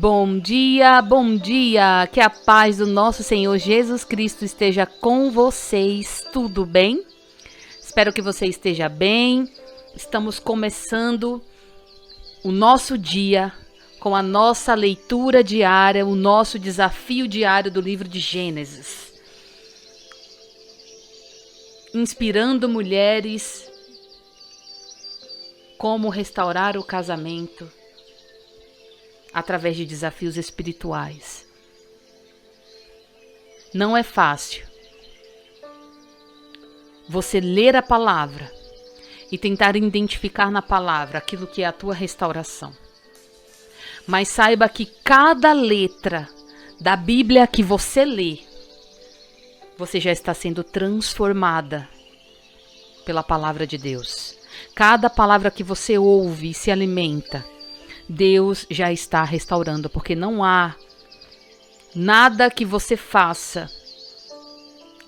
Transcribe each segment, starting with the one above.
Bom dia, bom dia! Que a paz do nosso Senhor Jesus Cristo esteja com vocês. Tudo bem? Espero que você esteja bem. Estamos começando o nosso dia com a nossa leitura diária, o nosso desafio diário do livro de Gênesis. Inspirando mulheres como restaurar o casamento através de desafios espirituais. Não é fácil você ler a palavra e tentar identificar na palavra aquilo que é a tua restauração. Mas saiba que cada letra da Bíblia que você lê, você já está sendo transformada pela palavra de Deus. Cada palavra que você ouve e se alimenta, Deus já está restaurando, porque não há nada que você faça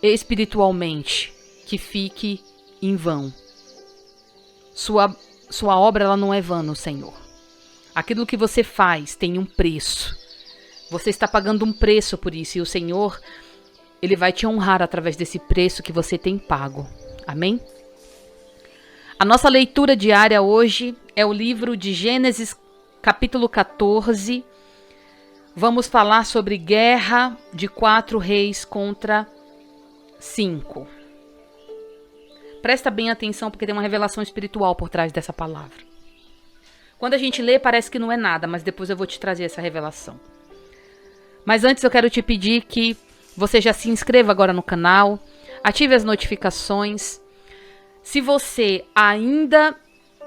espiritualmente que fique em vão. Sua obra ela não é vã no Senhor. Aquilo que você faz tem um preço. Você está pagando um preço por isso, e o Senhor, Ele vai te honrar através desse preço que você tem pago. Amém? A nossa leitura diária hoje é o livro de Gênesis, capítulo 14, vamos falar sobre guerra de 4 reis contra 5. Presta bem atenção porque tem uma revelação espiritual por trás dessa palavra. Quando a gente lê parece que não é nada, mas depois eu vou te trazer essa revelação. Mas antes eu quero te pedir que você já se inscreva agora no canal, ative as notificações. Se você ainda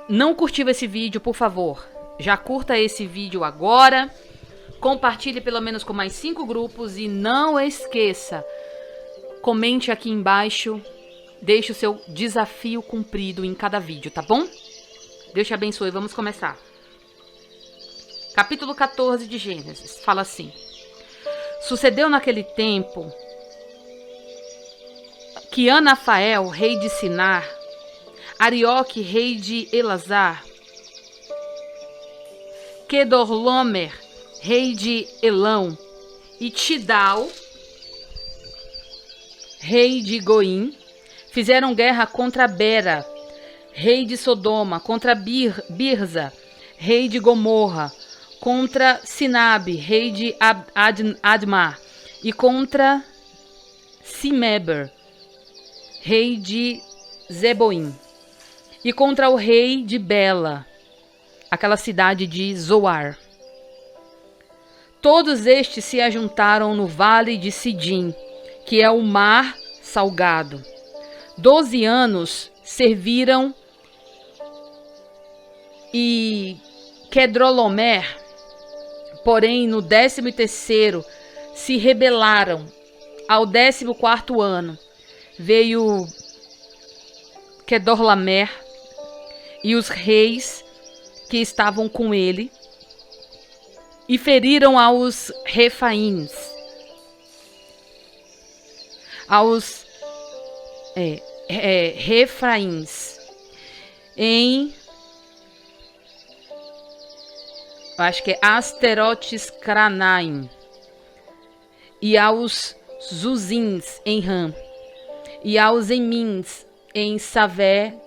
não curtiu esse vídeo, por favor, já curta esse vídeo agora, compartilhe pelo menos com mais 5 grupos e não esqueça, comente aqui embaixo, deixe o seu desafio cumprido em cada vídeo, tá bom? Deus te abençoe, vamos começar. Capítulo 14 de Gênesis, fala assim: Sucedeu naquele tempo que Anafael, rei de Sinar, Arioque, rei de Elazar, Quedorlaomer, rei de Elão, e Tidal, rei de Goim, fizeram guerra contra Bera, rei de Sodoma, contra Birza, rei de Gomorra, contra Sinabe, rei de Admar, e contra Simeber, rei de Zeboim, e contra o rei de Bela, aquela cidade de Zoar. Todos estes se ajuntaram no vale de Sidim, que é o mar salgado. 12 anos serviram e Quedorlaomer, porém no 13º se rebelaram. Ao 14º ano veio Quedorlaomer e os reis que estavam com ele, e feriram aos Refaíns, Refraíns, acho que é Asterotes Cranaim, e aos Zuzins em Ram, e aos Emins em Savé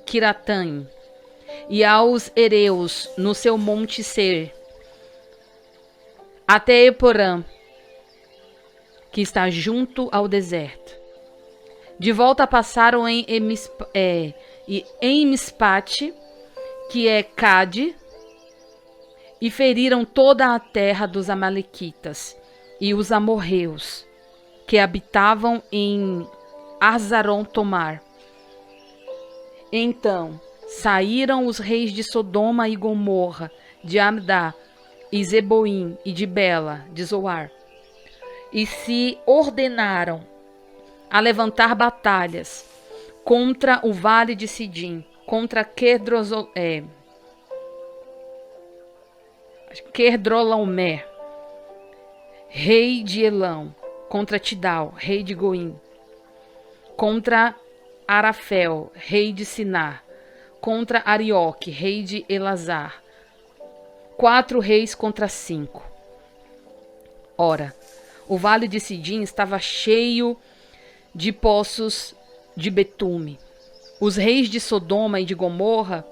Quirataim, e aos Ereus no seu monte Ser, até Eporã, que está junto ao deserto. De volta passaram em Mispate, que é Cade, e feriram toda a terra dos amalequitas e os amorreus, que habitavam em Azaron-Tomar. Então saíram os reis de Sodoma e Gomorra, de Amdá, e Zeboim, e de Bela, de Zoar, e se ordenaram a levantar batalhas contra o vale de Sidim, contra Quedorlaomer, rei de Elão, contra Tidal, rei de Goim, contra Arafel, rei de Sinar, contra Arioque, rei de Elazar, 4 reis contra 5. Ora, o vale de Sidim estava cheio de poços de betume. Os reis de Sodoma e de Gomorra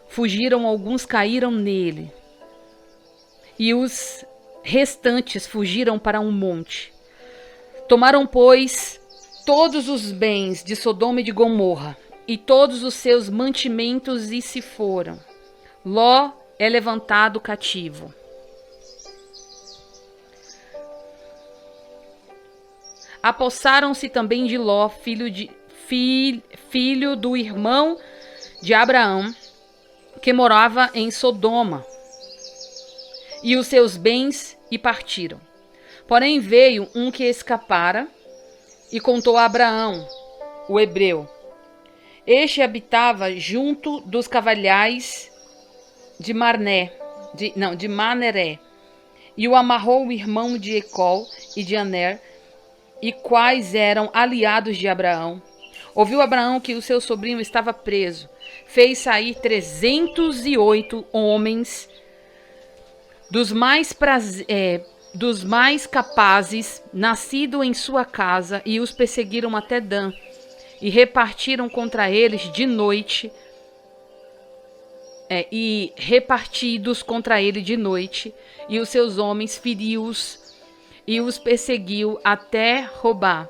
fugiram, alguns caíram nele. E os restantes fugiram para um monte. Tomaram, pois, todos os bens de Sodoma e de Gomorra e todos os seus mantimentos e se foram. Ló é levantado cativo. Apossaram-se também de Ló, filho do irmão de Abraão, que morava em Sodoma, e os seus bens, e partiram. Porém veio um que escapara e contou a Abraão, o hebreu. Este habitava junto dos cavalhais de Maneré, e o amarrou o irmão de Ecol e de Aner, e quais eram aliados de Abraão. Ouviu Abraão que o seu sobrinho estava preso. Fez sair 308 homens dos mais capazes, nascido em sua casa, e os perseguiram até Dan, e repartiram contra eles de noite, repartidos contra ele de noite, e os seus homens feriu-os, e os perseguiu até Robá,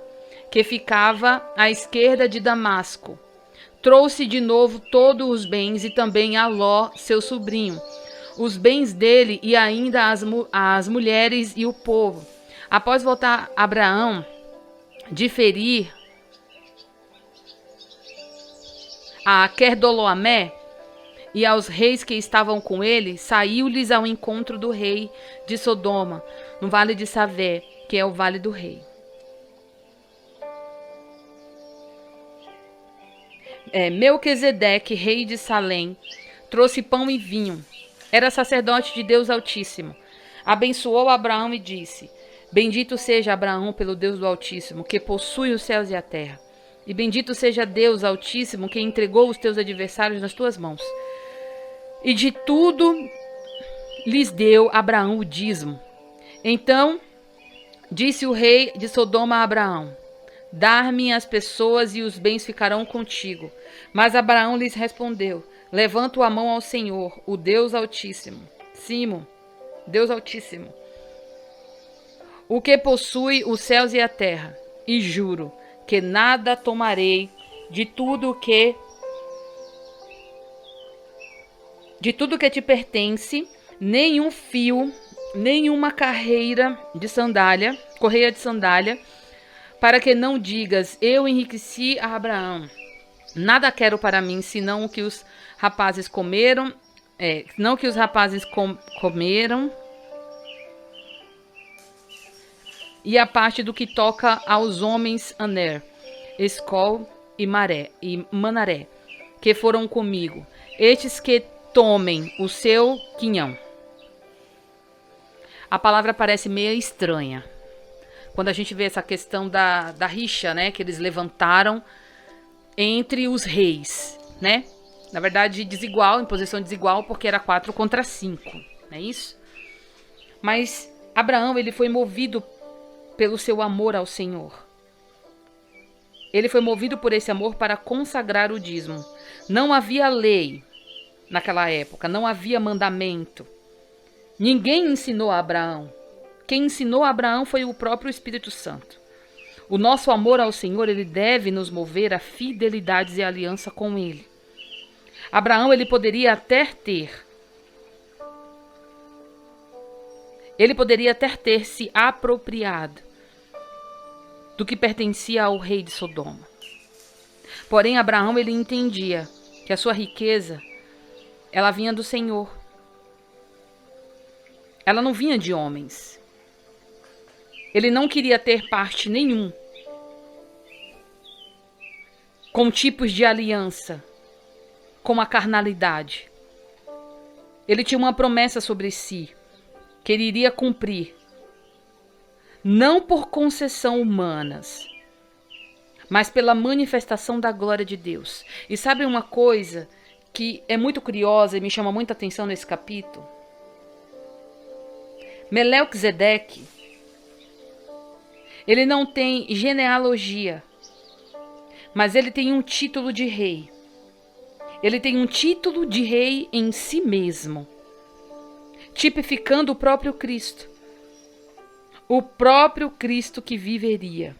que ficava à esquerda de Damasco. Trouxe de novo todos os bens, e também a Ló, seu sobrinho, os bens dele, e ainda as mulheres e o povo. Após voltar Abraão de ferir a Querdoloamé e aos reis que estavam com ele, saiu-lhes ao encontro do rei de Sodoma, no vale de Savé, que é o vale do rei. Melquisedeque, rei de Salém, trouxe pão e vinho. Era sacerdote de Deus Altíssimo. Abençoou Abraão e disse: Bendito seja Abraão pelo Deus do Altíssimo, que possui os céus e a terra. E bendito seja Deus Altíssimo, que entregou os teus adversários nas tuas mãos. E de tudo lhes deu Abraão o dízimo. Então disse o rei de Sodoma a Abraão: Dar-me as pessoas e os bens ficarão contigo. Mas Abraão lhes respondeu: Levanto a mão ao Senhor, o Deus Altíssimo. Deus Altíssimo, o que possui os céus e a terra, e juro que nada tomarei de tudo que te pertence, nenhum fio, nenhuma correia de sandália, para que não digas: eu enriqueci a Abraão. Nada quero para mim, senão o que os rapazes comeram, comeram, e a parte do que toca aos homens Aner, Escol e Manaré, que foram comigo, estes que tomem o seu quinhão. A palavra parece meio estranha quando a gente vê essa questão da rixa, né, que eles levantaram entre os reis, né? Na verdade, desigual, em posição desigual, porque era 4 contra 5, não é isso? Mas Abraão, ele foi movido pelo seu amor ao Senhor. Ele foi movido por esse amor para consagrar o dízimo. Não havia lei naquela época, não havia mandamento. Ninguém ensinou a Abraão. Quem ensinou a Abraão foi o próprio Espírito Santo. O nosso amor ao Senhor, ele deve nos mover a fidelidades e aliança com Ele. Abraão, ele poderia até ter se apropriado do que pertencia ao rei de Sodoma. Porém, Abraão, ele entendia que a sua riqueza, ela vinha do Senhor. Ela não vinha de homens. Ele não queria ter parte nenhum com tipos de aliança, com a carnalidade. Ele tinha uma promessa sobre si, que ele iria cumprir, não por concessão humanas, mas pela manifestação da glória de Deus. E sabe uma coisa que é muito curiosa e me chama muita atenção nesse capítulo? Melquisedeque, ele não tem genealogia, mas ele tem um título de rei. Ele tem um título de rei em si mesmo, tipificando o próprio Cristo. O próprio Cristo que viveria.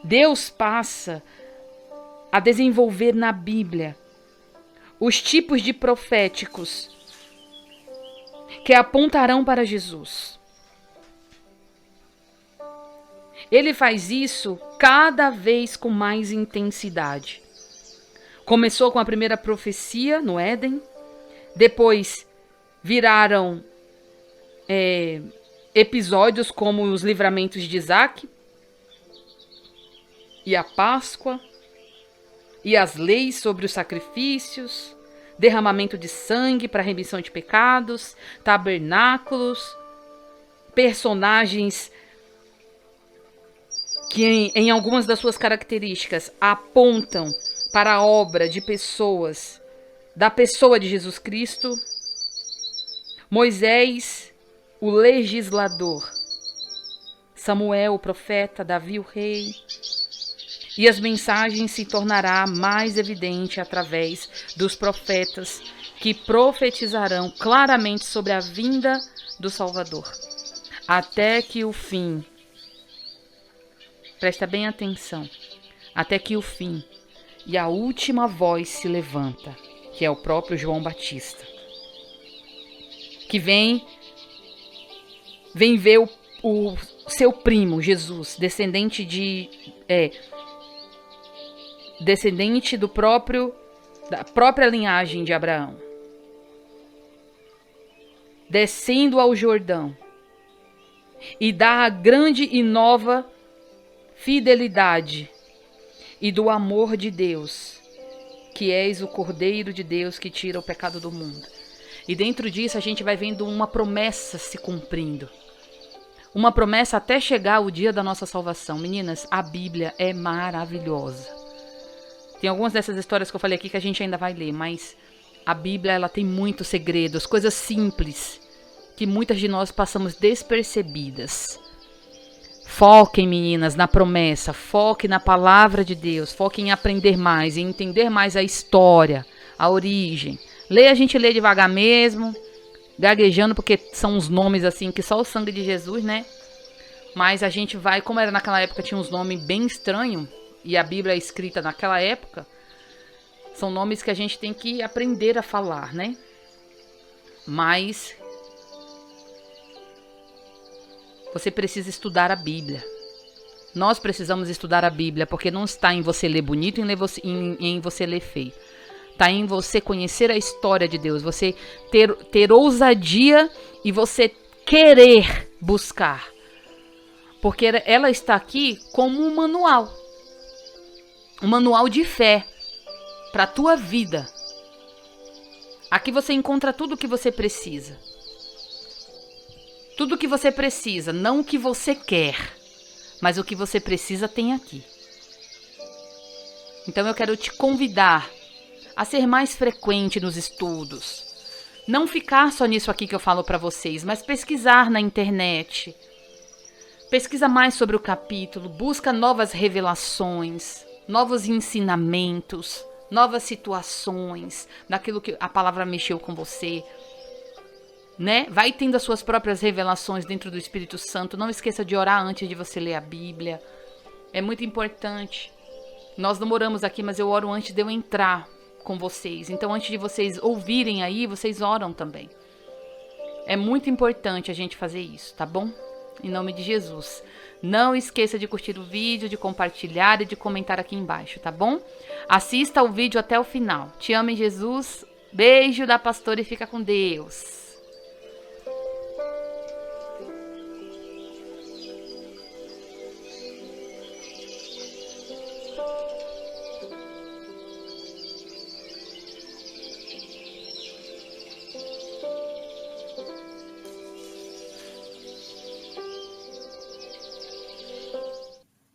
Deus passa a desenvolver na Bíblia os tipos de proféticos que apontarão para Jesus. Ele faz isso cada vez com mais intensidade. Começou com a primeira profecia no Éden, depois viraram episódios como os livramentos de Isaac, e a Páscoa, e as leis sobre os sacrifícios, derramamento de sangue para remissão de pecados, tabernáculos, personagens que em algumas das suas características apontam para a obra de pessoas, da pessoa de Jesus Cristo. Moisés, o legislador, Samuel, o profeta, Davi, o rei. E as mensagens se tornará mais evidente através dos profetas que profetizarão claramente sobre a vinda do Salvador. Até que o fim, presta bem atenção, até que o fim e a última voz se levanta, que é o próprio João Batista, que vem ver o seu primo, Jesus, descendente da própria linhagem de Abraão, descendo ao Jordão e dá a grande e nova fidelidade e do amor de Deus, que és o Cordeiro de Deus que tira o pecado do mundo. E dentro disso a gente vai vendo uma promessa se cumprindo. Uma promessa até chegar o dia da nossa salvação. Meninas, a Bíblia é maravilhosa. Tem algumas dessas histórias que eu falei aqui que a gente ainda vai ler, mas a Bíblia ela tem muitos segredos, coisas simples, que muitas de nós passamos despercebidas. Foquem, meninas, na promessa, foquem na palavra de Deus, foquem em aprender mais, em entender mais a história, a origem. A gente lê devagar mesmo, gaguejando, porque são uns nomes assim que só o sangue de Jesus, né? Mas a gente vai, como era naquela época, tinha uns nomes bem estranhos, e a Bíblia é escrita naquela época, são nomes que a gente tem que aprender a falar, né? Mas você precisa estudar a Bíblia. Nós precisamos estudar a Bíblia, porque não está em você ler bonito e em você ler feio. Está em você conhecer a história de Deus, você ter ousadia e você querer buscar. Porque ela está aqui como um manual de fé para a tua vida. Aqui você encontra tudo o que você precisa. Tudo o que você precisa, não o que você quer, mas o que você precisa tem aqui. Então eu quero te convidar a ser mais frequente nos estudos. Não ficar só nisso aqui que eu falo para vocês, mas pesquisar na internet. Pesquisa mais sobre o capítulo, busca novas revelações, novos ensinamentos, novas situações, daquilo que a palavra mexeu com você, né? Vai tendo as suas próprias revelações dentro do Espírito Santo. Não esqueça de orar antes de você ler a Bíblia. É muito importante. Nós não oramos aqui, mas eu oro antes de eu entrar com vocês. Então, antes de vocês ouvirem aí, vocês oram também. É muito importante a gente fazer isso, tá bom? Em nome de Jesus. Não esqueça de curtir o vídeo, de compartilhar e de comentar aqui embaixo, tá bom? Assista o vídeo até o final. Te amo em Jesus. Beijo da pastora e fica com Deus.